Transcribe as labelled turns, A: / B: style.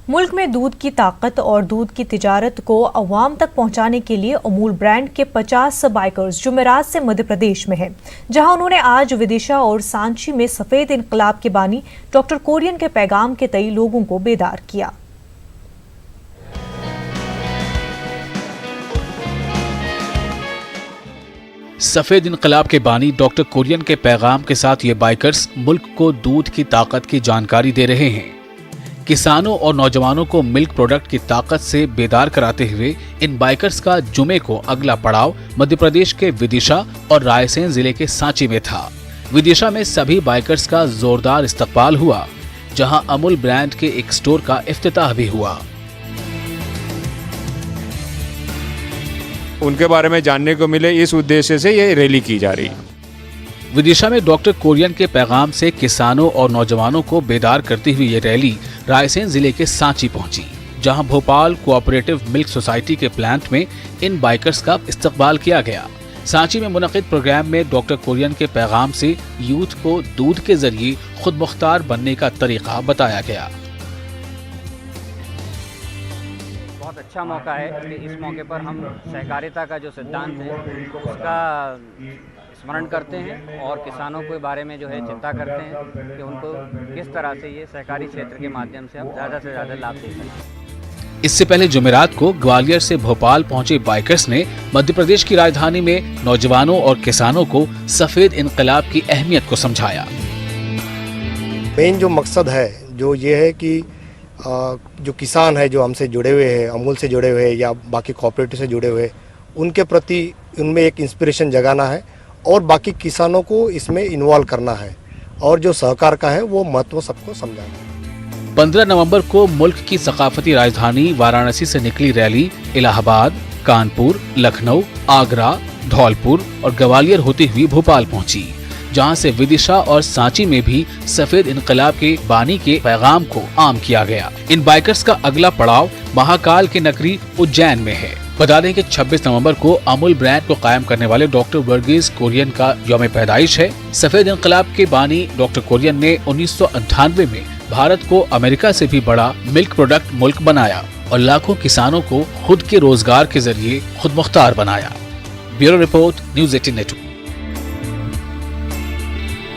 A: मुल्क में दूध की ताकत और दूध की तिजारत को अवाम तक पहुंचाने के लिए अमूल ब्रांड के 50 बाइकर्स जुमेरात से मध्य प्रदेश में हैं, जहां उन्होंने आज विदिशा और सांची में सफेद इनकलाब के बानी डॉक्टर कोरियन के पैगाम के तई लोगों को बेदार किया।
B: सफेद इनकलाब के बानी डॉक्टर कोरियन के पैगाम के साथ ये बाइकर्स मुल्क को दूध की ताकत की जानकारी दे रहे हैं। किसानों और नौजवानों को मिल्क प्रोडक्ट की ताकत से बेदार कराते हुए इन बाइकर्स का जुमे को अगला पड़ाव मध्य प्रदेश के विदिशा और रायसेन जिले के सांची में था। विदिशा में सभी बाइकर्स का जोरदार इस्तकबाल हुआ, जहां अमूल ब्रांड के एक स्टोर का इफ्तिताह भी हुआ।
C: उनके बारे में जानने को मिले, इस उद्देश्य से ये रैली की जा रही है।
B: विदिशा में डॉक्टर कोरियन के पैगाम से किसानों और नौजवानों को बेदार करती हुई ये रैली रायसेन जिले के सांची पहुंची, जहां भोपाल कोऑपरेटिव मिल्क सोसाइटी के प्लांट में इन बाइकर्स का इस्तकबाल किया गया। सांची में मुनक़िद प्रोग्राम में डॉक्टर कोरियन के पैगाम से यूथ को दूध के जरिए खुद मुख्तार बनने का तरीका बताया गया।
D: बहुत अच्छा मौका है कि इस मौके पर हम सहकारिता का जो सिद्धांत है उसका स्मरण करते हैं और किसानों के बारे में जो है चिंता करते हैं कि उनको किस तरह से ये सहकारी क्षेत्र के माध्यम से हम ज़्यादा से ज़्यादा लाभ दे सकें।
B: इससे पहले जुमेरात को ग्वालियर से भोपाल पहुंचे बाइकर्स ने मध्य प्रदेश की राजधानी में नौजवानों और किसानों को सफेद इनकलाब की अहमियत को समझाया।
E: मेन जो मकसद है जो ये है कि जो किसान है जो हमसे जुड़े हुए हैं, अमूल से जुड़े हुए हैं या बाकी कोऑपरेटिव से जुड़े हुए, उनके प्रति उनमें एक इंस्पिरेशन जगाना है और बाकी किसानों को इसमें इन्वॉल्व करना है और जो सहकार का है वो महत्व सबको समझाना है।
B: 15 नवंबर को मुल्क की सकाफती राजधानी वाराणसी से निकली रैली इलाहाबाद, कानपुर, लखनऊ, आगरा, धौलपुर और ग्वालियर होती हुई भोपाल पहुंची, जहां से विदिशा और सांची में भी सफेद इनकलाब के बानी के पैगाम को आम किया गया। इन बाइकर्स का अगला पड़ाव महाकाल के नगरी उज्जैन में है। बता दें कि 26 नवंबर को अमूल ब्रांड को कायम करने वाले डॉक्टर वर्गीस कोरियन का यौम पैदाइश है। सफेद इनकलाब के बानी डॉक्टर कोरियन ने 1998 में भारत को अमेरिका से भी बड़ा मिल्क प्रोडक्ट मुल्क बनाया और लाखों किसानों को खुद के रोजगार के जरिए खुद मुख्तार बनाया। Bureau report, news 18 network.